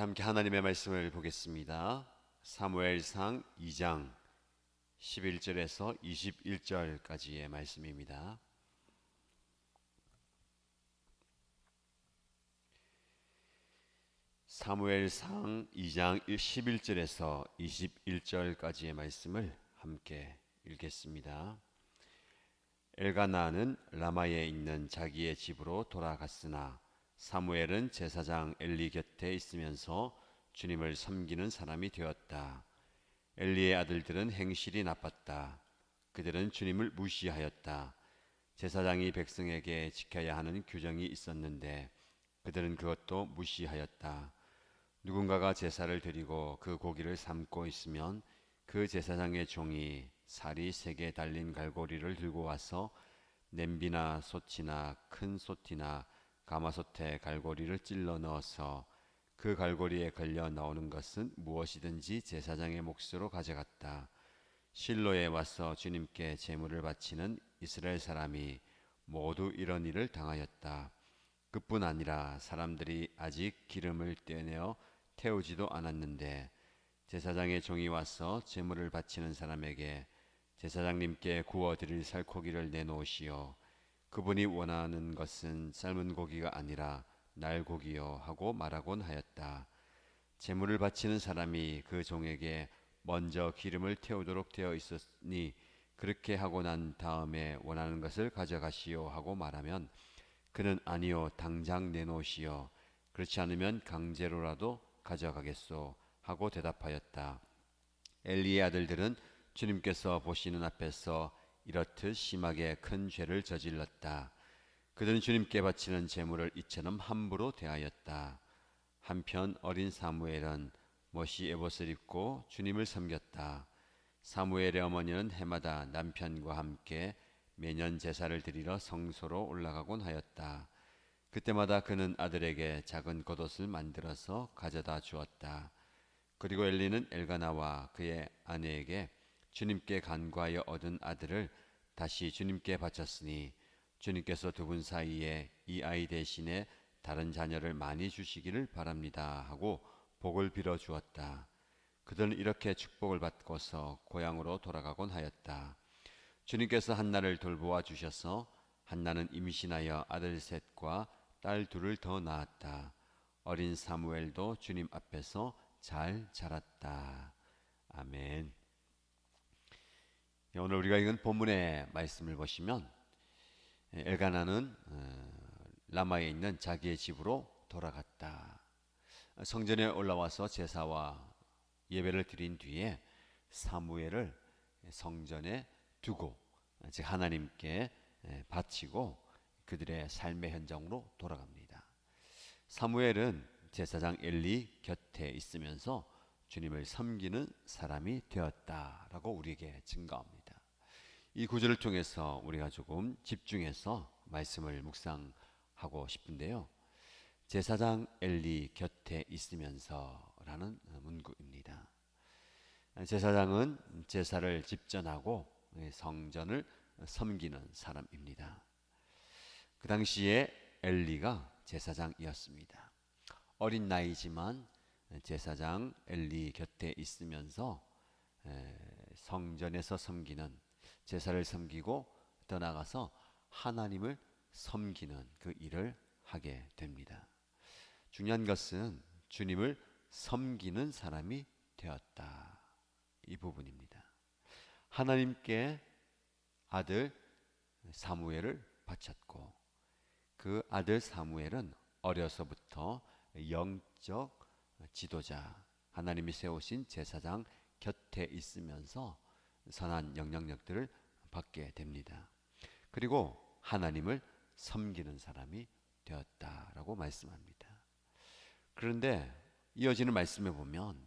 함께 하나님의 말씀을 보겠습니다. 사무엘상 2장 11절에서 21절까지의 말씀입니다. 사무엘상 2장 11절에서 21절까지의 말씀을 함께 읽겠습니다. 엘가나는 라마에 있는 자기의 집으로 돌아갔으나 사무엘은 제사장 엘리 곁에 있으면서 주님을 섬기는 사람이 되었다. 엘리의 아들들은 행실이 나빴다. 그들은 주님을 무시하였다. 제사장이 백성에게 지켜야 하는 규정이 있었는데 그들은 그것도 무시하였다. 누군가가 제사를 드리고 그 고기를 삶고 있으면 그 제사장의 종이 살이 3개 달린 갈고리를 들고 와서 냄비나 솥이나 큰 솥이나 가마솥에 갈고리를 찔러 넣어서 그 갈고리에 걸려 나오는 것은 무엇이든지 제사장의 몫으로 가져갔다. 실로에 와서 주님께 제물을 바치는 이스라엘 사람이 모두 이런 일을 당하였다. 그뿐 아니라 사람들이 아직 기름을 떼내어 태우지도 않았는데 제사장의 종이 와서 제물을 바치는 사람에게 제사장님께 구워드릴 살코기를 내놓으시오. 그분이 원하는 것은 삶은 고기가 아니라 날고기요 하고 말하곤 하였다. 제물을 바치는 사람이 그 종에게 먼저 기름을 태우도록 되어 있었으니 그렇게 하고 난 다음에 원하는 것을 가져가시오 하고 말하면 그는 아니요 당장 내놓으시오. 그렇지 않으면 강제로라도 가져가겠소 하고 대답하였다. 엘리의 아들들은 주님께서 보시는 앞에서 이렇듯 심하게 큰 죄를 저질렀다. 그들은 주님께 바치는 제물을 이처럼 함부로 대하였다. 한편 어린 사무엘은 못이 에봇을 입고 주님을 섬겼다. 사무엘의 어머니는 해마다 남편과 함께 매년 제사를 드리러 성소로 올라가곤 하였다. 그때마다 그는 아들에게 작은 겉옷을 만들어서 가져다 주었다. 그리고 엘리는 엘가나와 그의 아내에게 주님께 간구하여 얻은 아들을 다시 주님께 바쳤으니 주님께서 두 분 사이에 이 아이 대신에 다른 자녀를 많이 주시기를 바랍니다 하고 복을 빌어 주었다. 그들은 이렇게 축복을 받고서 고향으로 돌아가곤 하였다. 주님께서 한나를 돌보아 주셔서 한나는 임신하여 아들 셋과 딸 둘을 더 낳았다. 어린 사무엘도 주님 앞에서 잘 자랐다. 아멘. 오늘 우리가 읽은 본문의 말씀을 보시면 엘가나는 라마에 있는 자기의 집으로 돌아갔다. 성전에 올라와서 제사와 예배를 드린 뒤에 사무엘을 성전에 두고 즉 하나님께 바치고 그들의 삶의 현장으로 돌아갑니다. 사무엘은 제사장 엘리 곁에 있으면서 주님을 섬기는 사람이 되었다라고 우리에게 증거합니다. 이 구절을 통해서 우리가 조금 집중해서 말씀을 묵상하고 싶은데요. 제사장 엘리 곁에 있으면서라는 문구입니다. 제사장은 제사를 집전하고 성전을 섬기는 사람입니다. 그 당시에 엘리가 제사장이었습니다. 어린 나이지만 제사장 엘리 곁에 있으면서 성전에서 섬기는 제사를 섬기고 떠나가서 하나님을 섬기는 그 일을 하게 됩니다. 중요한 것은 주님을 섬기는 사람이 되었다. 이 부분입니다. 하나님께 아들 사무엘을 바쳤고 그 아들 사무엘은 어려서부터 영적 지도자 하나님이 세우신 제사장 곁에 있으면서 선한 영향력들을 받게 됩니다. 그리고 하나님을 섬기는 사람이 되었다라고 말씀합니다. 그런데 이어지는 말씀에 보면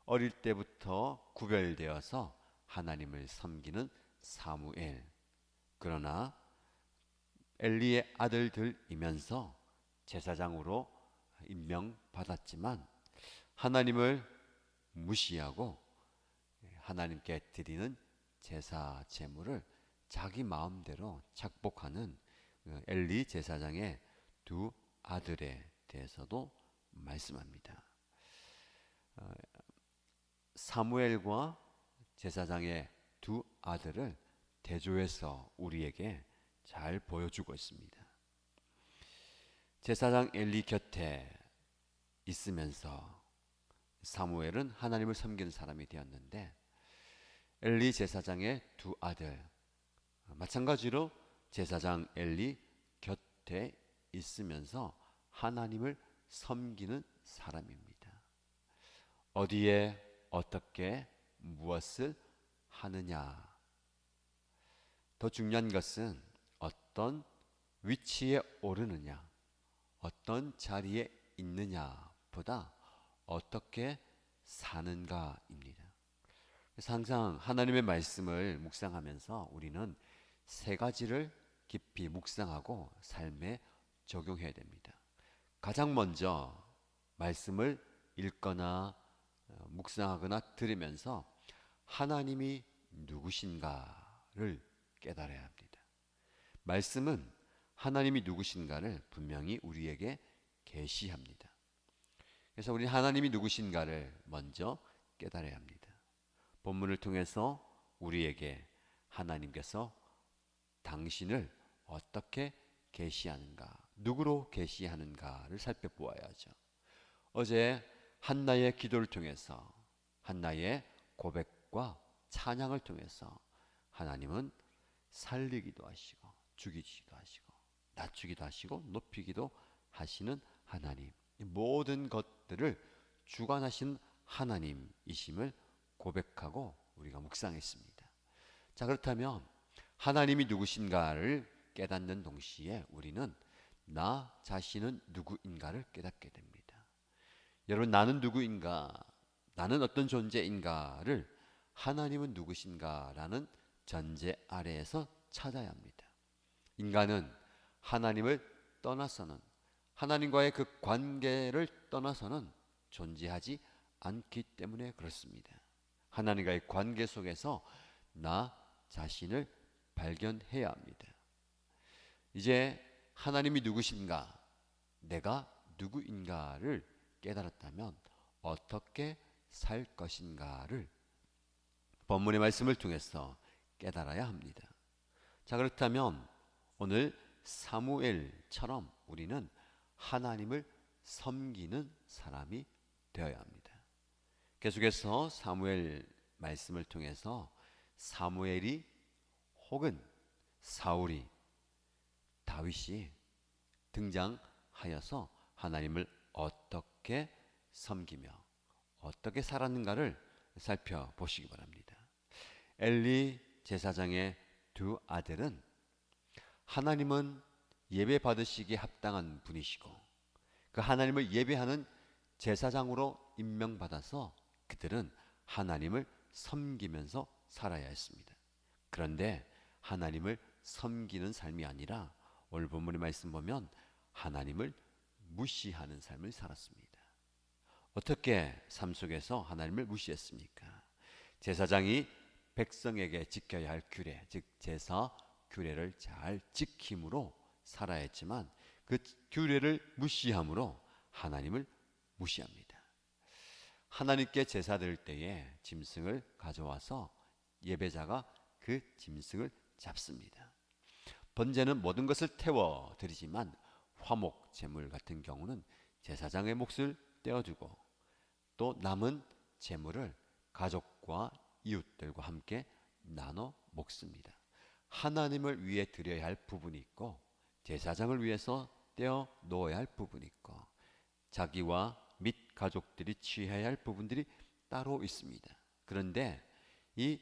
어릴 때부터 구별되어서 하나님을 섬기는 사무엘, 그러나 엘리의 아들들이면서 제사장으로 임명받았지만 하나님을 무시하고 하나님께 드리는 제사 제물을 자기 마음대로 착복하는 엘리 제사장의 두 아들에 대해서도 말씀합니다. 사무엘과 제사장의 두 아들을 대조해서 우리에게 잘 보여주고 있습니다. 제사장 엘리 곁에 있으면서 사무엘은 하나님을 섬기는 사람이 되었는데, 엘리 제사장의 두 아들 마찬가지로 제사장 엘리 곁에 있으면서 하나님을 섬기는 사람입니다. 어디에 어떻게 무엇을 하느냐, 더 중요한 것은 어떤 위치에 오르느냐, 어떤 자리에 있느냐보다 어떻게 사는가입니다. 그래서 항상 하나님의 말씀을 묵상하면서 우리는 세 가지를 깊이 묵상하고 삶에 적용해야 됩니다. 가장 먼저 말씀을 읽거나 묵상하거나 들으면서 하나님이 누구신가를 깨달아야 합니다. 말씀은 하나님이 누구신가를 분명히 우리에게 계시합니다. 그래서 우리 하나님이 누구신가를 먼저 깨달아야 합니다. 본문을 통해서 우리에게 하나님께서 당신을 어떻게 계시하는가, 누구로 계시하는가를 살펴보아야죠. 어제 한나의 기도를 통해서, 한나의 고백과 찬양을 통해서 하나님은 살리기도 하시고 죽이기도 하시고 낮추기도 하시고 높이기도 하시는 하나님, 모든 것들을 주관하신 하나님이심을 고백하고 우리가 묵상했습니다. 자, 그렇다면 하나님이 누구신가를 깨닫는 동시에 우리는 나 자신은 누구인가를 깨닫게 됩니다. 여러분, 나는 누구인가, 나는 어떤 존재인가를 하나님은 누구신가라는 전제 아래에서 찾아야 합니다. 인간은 하나님을 떠나서는, 하나님과의 그 관계를 떠나서는 존재하지 않기 때문에 그렇습니다. 하나님과의 관계 속에서 나 자신을 발견해야 합니다. 이제 하나님이 누구신가, 내가 누구인가를 깨달았다면 어떻게 살 것인가를 본문의 말씀을 통해서 깨달아야 합니다. 자, 그렇다면 오늘 사무엘처럼 우리는 하나님을 섬기는 사람이 되어야 합니다. 계속해서 사무엘 말씀을 통해서 사무엘이 혹은 사울이, 다윗이 등장하여서 하나님을 어떻게 섬기며 어떻게 살았는가를 살펴보시기 바랍니다. 엘리 제사장의 두 아들은 하나님은 예배 받으시기에 합당한 분이시고 그 하나님을 예배하는 제사장으로 임명받아서 그들은 하나님을 섬기면서 살아야 했습니다. 그런데 하나님을 섬기는 삶이 아니라 오늘 본문의 말씀 보면 하나님을 무시하는 삶을 살았습니다. 어떻게 삶 속에서 하나님을 무시했습니까? 제사장이 백성에게 지켜야 할 규례, 즉 제사 규례를 잘 지킴으로 살아야 했지만 그 규례를 무시함으로 하나님을 무시합니다. 하나님께 제사 드릴 때에 짐승을 가져와서 예배자가 그 짐승을 잡습니다. 번제는 모든 것을 태워 드리지만 화목 제물 같은 경우는 제사장의 몫을 떼어주고 또 남은 제물을 가족과 이웃들과 함께 나눠 먹습니다. 하나님을 위해 드려야 할 부분이 있고 제사장을 위해서 떼어 놓아야 할 부분이 있고 자기와 및 가족들이 취해야 할 부분들이 따로 있습니다. 그런데 이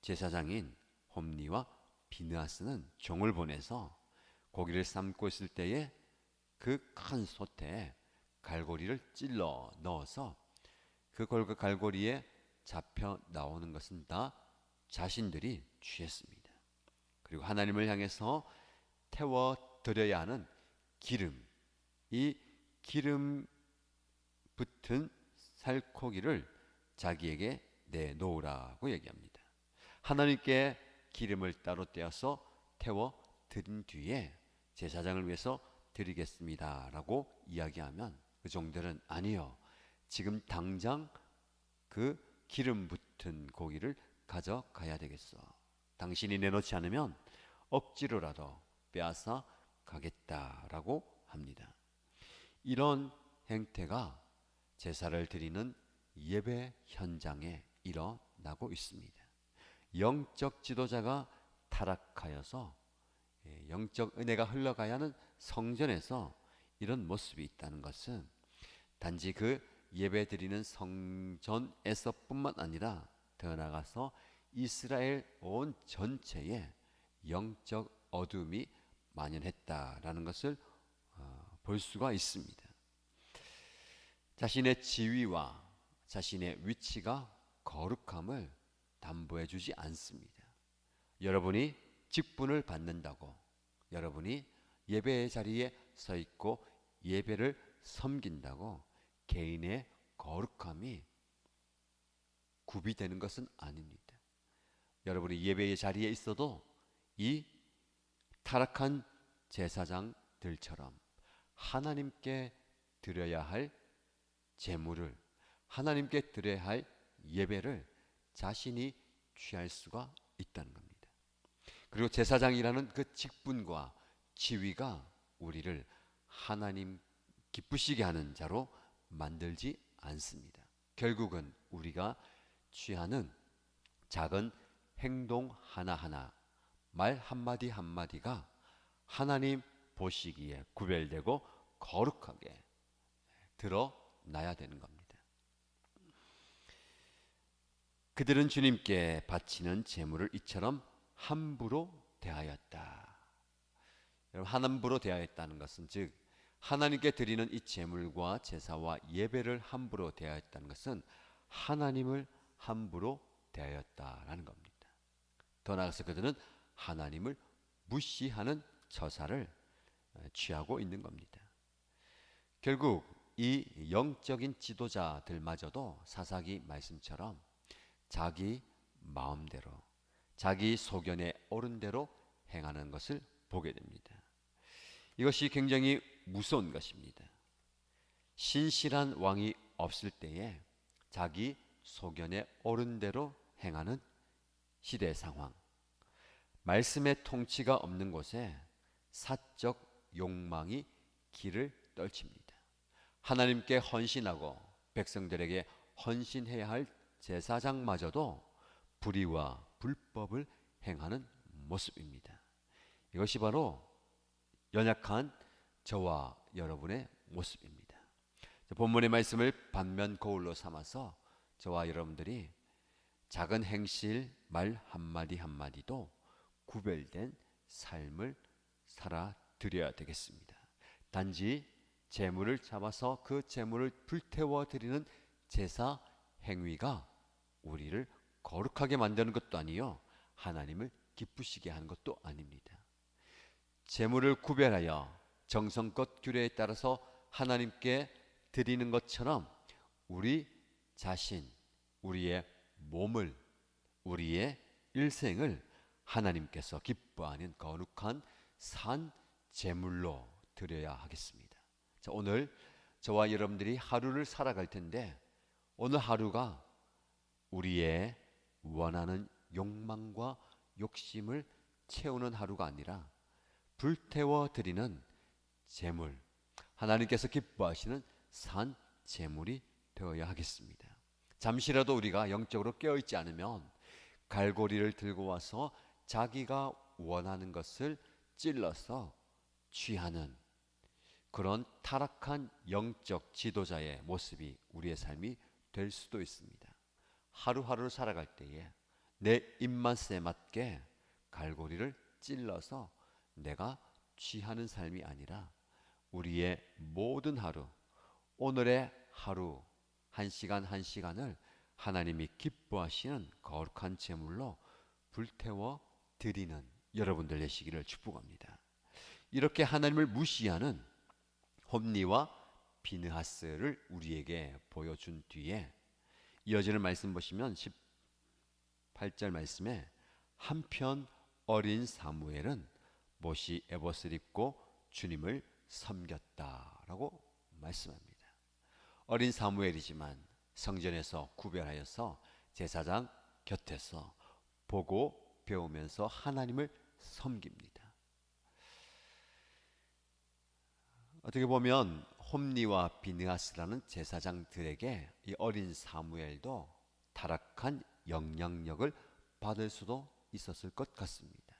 제사장인 홈리와 비느하스는 종을 보내서 고기를 삶고 있을 때에 그 큰 솥에 갈고리를 찔러 넣어서 그 갈고리에 잡혀 나오는 것은 다 자신들이 취했습니다. 그리고 하나님을 향해서 태워 드려야 하는 기름, 이 기름 붙은 살코기를 자기에게 내놓으라고 얘기합니다. 하나님께 기름을 따로 떼어서 태워 드린 뒤에 제사장을 위해서 드리겠습니다 라고 이야기하면 그 종들은 아니요, 지금 당장 그 기름 붙은 고기를 가져가야 되겠어. 당신이 내놓지 않으면 억지로라도 빼앗아 가겠다라고 합니다. 이런 행태가 제사를 드리는 예배 현장에 일어나고 있습니다. 영적 지도자가 타락하여서 영적 은혜가 흘러가야 하는 성전에서 이런 모습이 있다는 것은 단지 그 예배드리는 성전에서뿐만 아니라 더 나아가서 이스라엘 온 전체에 영적 어둠이 만연했다라는 것을 볼 수가 있습니다. 자신의 지위와 자신의 위치가 거룩함을 담보해 주지 않습니다. 여러분이 직분을 받는다고, 여러분이 예배의 자리에 서 있고 예배를 섬긴다고 개인의 거룩함이 구비되는 것은 아닙니다. 여러분이 예배의 자리에 있어도 이 타락한 제사장들처럼 하나님께 드려야 할 제물을, 하나님께 드려야 할 예배를 자신이 취할 수가 있다는 겁니다. 그리고 제사장이라는 그 직분과 지위가 우리를 하나님 기쁘시게 하는 자로 만들지 않습니다. 결국은 우리가 취하는 작은 행동 하나하나, 말 한마디 한마디가 하나님 보시기에 구별되고 거룩하게 드러나야 되는 겁니다. 그들은 주님께 바치는 제물을 이처럼 함부로 대하였다. 여러분, 함부로 대하였다는 것은, 즉 하나님께 드리는 이 제물과 제사와 예배를 함부로 대하였다는 것은 하나님을 함부로 대하였다라는 겁니다. 더 나아가서 그들은 하나님을 무시하는 처사를 취하고 있는 겁니다. 결국 이 영적인 지도자들마저도 사사기 말씀처럼 자기 마음대로, 자기 소견에 옳은 대로 행하는 것을 보게 됩니다. 이것이 굉장히 무서운 것입니다. 신실한 왕이 없을 때에 자기 소견에 옳은 대로 행하는 시대 상황, 말씀의 통치가 없는 곳에 사적 욕망이 길을 떨칩니다. 하나님께 헌신하고 백성들에게 헌신해야 할 제사장마저도 불의와 불법을 행하는 모습입니다. 이것이 바로 연약한 저와 여러분의 모습입니다. 본문의 말씀을 반면 거울로 삼아서 저와 여러분들이 작은 행실, 말 한마디 한마디도 구별된 삶을 살아드려야 되겠습니다. 단지 제물을 잡아서 그 제물을 불태워 드리는 제사 행위가 우리를 거룩하게 만드는 것도 아니요, 하나님을 기쁘시게 하는 것도 아닙니다. 제물을 구별하여 정성껏 규례에 따라서 하나님께 드리는 것처럼 우리 자신, 우리의 몸을, 우리의 일생을 하나님께서 기뻐하는 거룩한 산 제물로 드려야 하겠습니다. 자, 오늘 저와 여러분들이 하루를 살아갈 텐데, 오늘 하루가 우리의 원하는 욕망과 욕심을 채우는 하루가 아니라 불태워 드리는 제물, 하나님께서 기뻐하시는 산 제물이 되어야 하겠습니다. 잠시라도 우리가 영적으로 깨어있지 않으면 갈고리를 들고 와서 자기가 원하는 것을 찔러서 취하는 그런 타락한 영적 지도자의 모습이 우리의 삶이 될 수도 있습니다. 하루하루 살아갈 때에 내 입맛에 맞게 갈고리를 찔러서 내가 취하는 삶이 아니라 우리의 모든 하루, 오늘의 하루 한 시간 한 시간을 하나님이 기뻐하시는 거룩한 제물로 불태워 드리는 여러분들 되시기를 축복합니다. 이렇게 하나님을 무시하는 홈리와 비느하스를 우리에게 보여준 뒤에 이어지는 말씀 보시면 18절 말씀에 한편 어린 사무엘은 못이 에봇을 입고 주님을 섬겼다라고 말씀합니다. 어린 사무엘이지만 성전에서 구별하여서 제사장 곁에서 보고 배우면서 하나님을 섬깁니다. 어떻게 보면 홈리와 비느하스라는 제사장들에게 이 어린 사무엘도 타락한 영향력을 받을 수도 있었을 것 같습니다.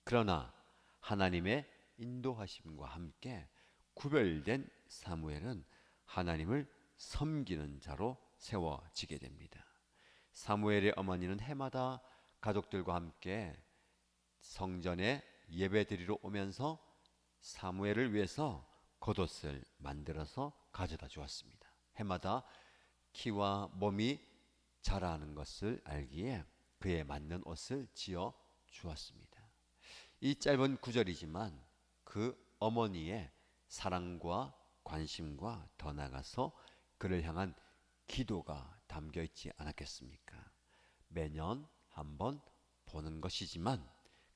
그러나 하나님의 인도하심과 함께 구별된 사무엘은 하나님을 섬기는 자로 세워지게 됩니다. 사무엘의 어머니는 해마다 가족들과 함께 성전에 예배드리러 오면서 사무엘을 위해서 겉옷을 만들어서 가져다 주었습니다. 해마다 키와 몸이 자라는 것을 알기에 그에 맞는 옷을 지어 주었습니다. 이 짧은 구절이지만 그 어머니의 사랑과 관심과 더 나아가서 그를 향한 기도가 담겨 있지 않았겠습니까? 매년 한번 보는 것이지만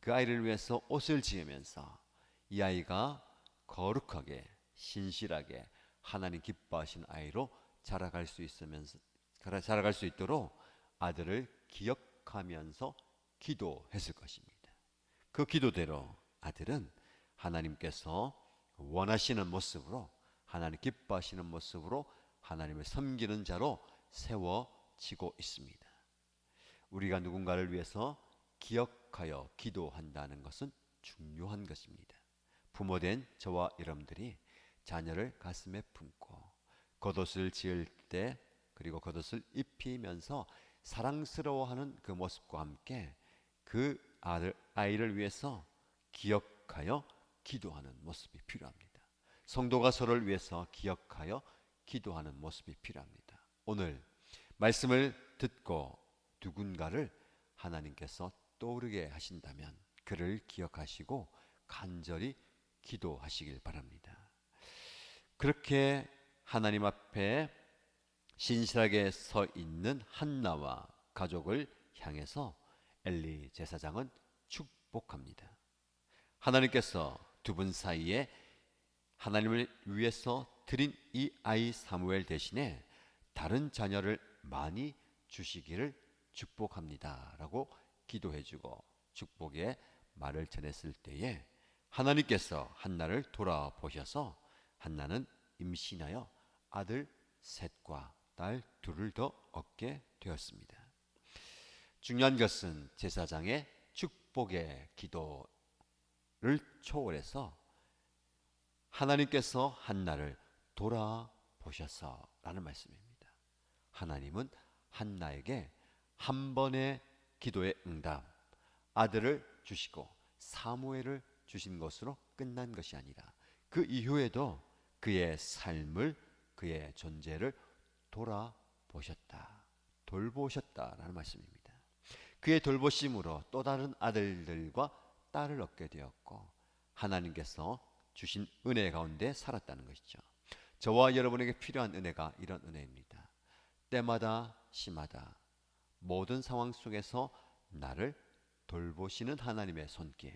그 아이를 위해서 옷을 지으면서 이 아이가 거룩하게 신실하게 하나님 기뻐하신 아이로 자라갈 수 있도록 아들을 기억하면서 기도했을 것입니다. 그 기도대로 아들은 하나님께서 원하시는 모습으로 하나님 기뻐하시는 모습으로 하나님을 섬기는 자로 세워지고 있습니다. 우리가 누군가를 위해서 기억하여 기도한다는 것은 중요한 것입니다. 부모된 저와 여러분들이 자녀를 가슴에 품고 겉옷을 지을 때 그리고 겉옷을 입히면서 사랑스러워하는 그 모습과 함께 그 아이를 위해서 기억하여 기도하는 모습이 필요합니다. 성도가 서로를 위해서 기억하여 기도하는 모습이 필요합니다. 오늘 말씀을 듣고 누군가를 하나님께서 떠오르게 하신다면 그를 기억하시고 간절히 기도하시길 바랍니다. 그렇게 하나님 앞에 신실하게 서 있는 한나와 가족을 향해서 엘리 제사장은 축복합니다. 하나님께서 두 분 사이에 하나님을 위해서 드린 이 아이 사무엘 대신에 다른 자녀를 많이 주시기를 축복합니다 라고 기도해주고 축복의 말을 전했을 때에 하나님께서 한나를 돌아보셔서 한나는 임신하여 아들 셋과 딸 둘을 더 얻게 되었습니다. 중요한 것은 제사장의 축복의 기도를 초월해서 하나님께서 한나를 돌아보셔서 라는 말씀입니다. 하나님은 한나에게 한 번의 기도의 응답, 아들을 주시고 사무엘을 주신 것으로 끝난 것이 아니라 그 이후에도 그의 삶을 그의 존재를 돌아보셨다, 돌보셨다라는 말씀입니다. 그의 돌보심으로 또 다른 아들들과 딸을 얻게 되었고 하나님께서 주신 은혜 가운데 살았다는 것이죠. 저와 여러분에게 필요한 은혜가 이런 은혜입니다. 때마다 시마다 모든 상황 속에서 나를 돌보시는 하나님의 손길,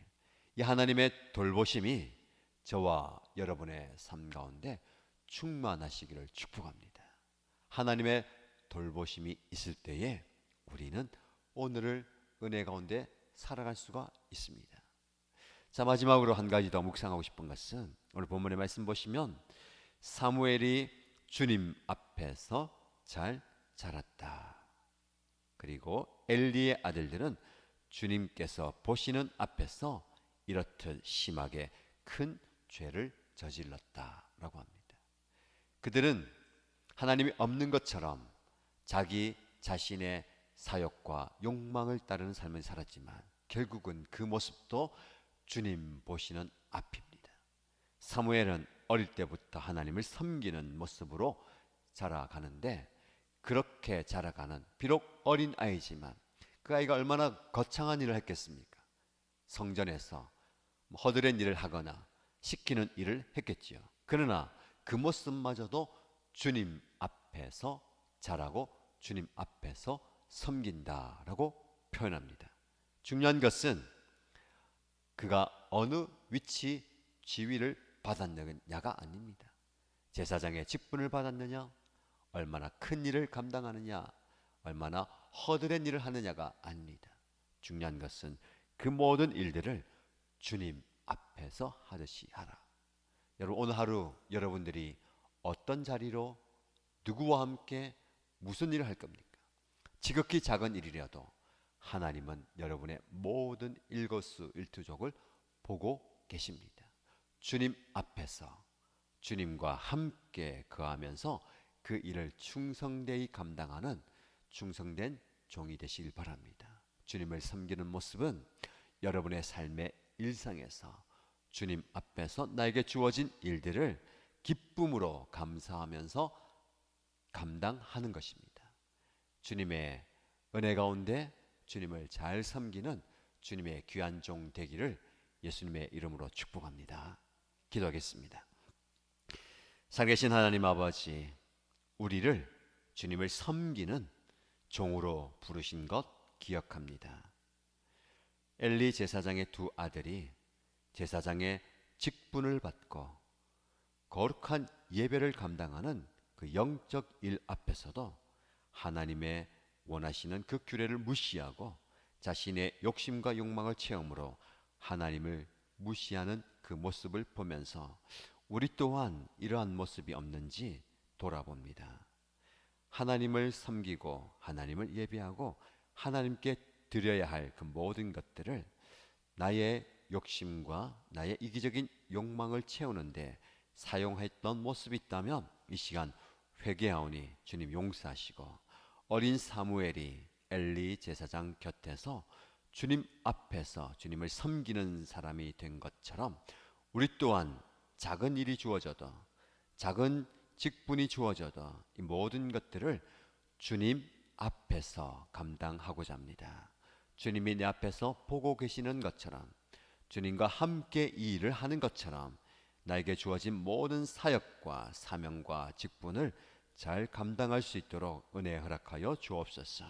이 하나님의 돌보심이 저와 여러분의 삶 가운데 충만하시기를 축복합니다. 하나님의 돌보심이 있을 때에 우리는 오늘을 은혜 가운데 살아갈 수가 있습니다. 자, 마지막으로 한 가지 더 묵상하고 싶은 것은 오늘 본문의 말씀 보시면 사무엘이 주님 앞에서 잘 자랐다. 그리고 엘리의 아들들은 주님께서 보시는 앞에서 이렇듯 심하게 큰 죄를 저질렀다라고 합니다. 그들은 하나님이 없는 것처럼 자기 자신의 사욕과 욕망을 따르는 삶을 살았지만 결국은 그 모습도 주님 보시는 앞입니다. 사무엘은 어릴 때부터 하나님을 섬기는 모습으로 자라가는데 그렇게 자라가는 비록 어린 아이지만 그 아이가 얼마나 거창한 일을 했겠습니까? 성전에서 허드렛 일을 하거나 시키는 일을 했겠지요. 그러나 그 모습마저도 주님 앞에서 자라고 주님 앞에서 섬긴다라고 표현합니다. 중요한 것은 그가 어느 위치 지위를 받았느냐가 아닙니다. 제사장의 직분을 받았느냐, 얼마나 큰 일을 감당하느냐, 얼마나 허드렛 일을 하느냐가 아닙니다. 중요한 것은 그 모든 일들을 주님 앞에서 하듯이 하라. 여러분, 오늘 하루 여러분들이 어떤 자리로 누구와 함께 무슨 일을 할 겁니까? 지극히 작은 일이라도 하나님은 여러분의 모든 일거수일투족을 보고 계십니다. 주님 앞에서 주님과 함께 거하면서 그 일을 충성되이 감당하는 충성된 종이 되시길 바랍니다. 주님을 섬기는 모습은 여러분의 삶의 일상에서 주님 앞에서 나에게 주어진 일들을 기쁨으로 감사하면서 감당하는 것입니다. 주님의 은혜 가운데 주님을 잘 섬기는 주님의 귀한 종 되기를 예수님의 이름으로 축복합니다. 기도하겠습니다. 살아계신 하나님 아버지, 우리를 주님을 섬기는 종으로 부르신 것 기억합니다. 엘리 제사장의 두 아들이 제사장의 직분을 받고 거룩한 예배를 감당하는 그 영적 일 앞에서도 하나님의 원하시는 그 규례를 무시하고 자신의 욕심과 욕망을 채움으로 하나님을 무시하는 그 모습을 보면서 우리 또한 이러한 모습이 없는지 돌아봅니다. 하나님을 섬기고 하나님을 예배하고 하나님께 드려야 할 그 모든 것들을 나의 욕심과 나의 이기적인 욕망을 채우는데 사용했던 모습이 있다면 이 시간 회개하오니 주님 용서하시고, 어린 사무엘이 엘리 제사장 곁에서 주님 앞에서 주님을 섬기는 사람이 된 것처럼 우리 또한 작은 일이 주어져도, 작은 직분이 주어져도 이 모든 것들을 주님 앞에서 감당하고자 합니다. 주님이 내 앞에서 보고 계시는 것처럼, 주님과 함께 이 일을 하는 것처럼 나에게 주어진 모든 사역과 사명과 직분을 잘 감당할 수 있도록 은혜 허락하여 주옵소서.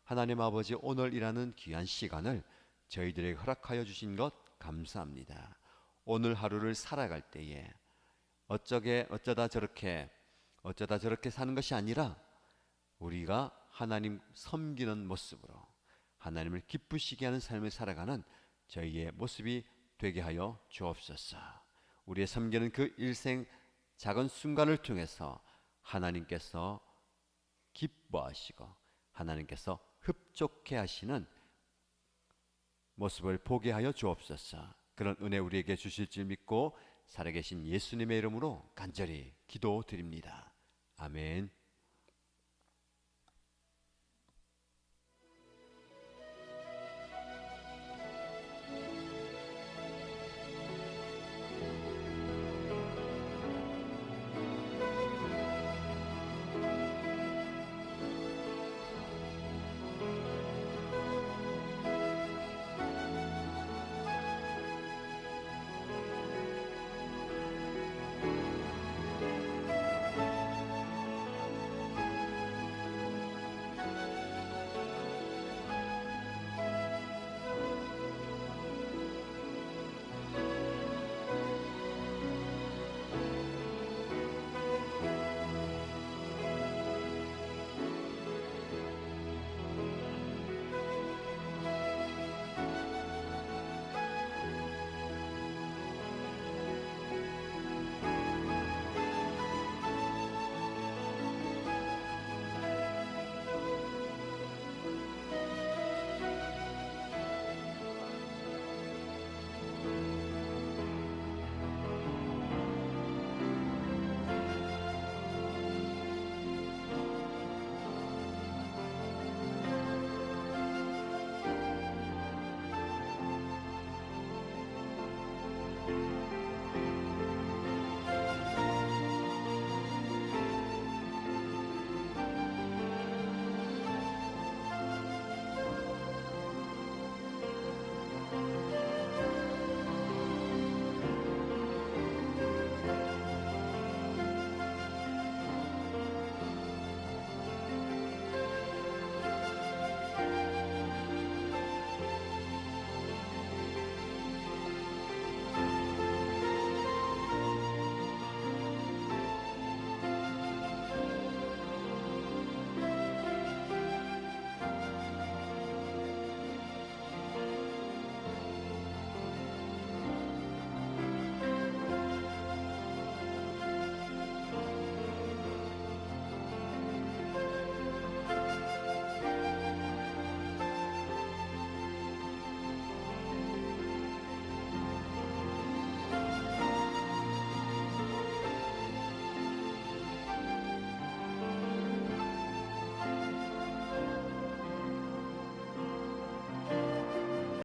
하나님 아버지, 오늘 일하는 귀한 시간을 저희들에게 허락하여 주신 것 감사합니다. 오늘 하루를 살아갈 때에 어쩌다 저렇게 사는 것이 아니라 우리가 하나님 섬기는 모습으로 하나님을 기쁘시게 하는 삶을 살아가는 저희의 모습이 되게 하여 주옵소서. 우리의 섬기는 그 일생 작은 순간을 통해서 하나님께서 기뻐하시고 하나님께서 흡족해 하시는 모습을 보게 하여 주옵소서. 그런 은혜 우리에게 주실 줄 믿고 살아계신 예수님의 이름으로 간절히 기도드립니다. 아멘.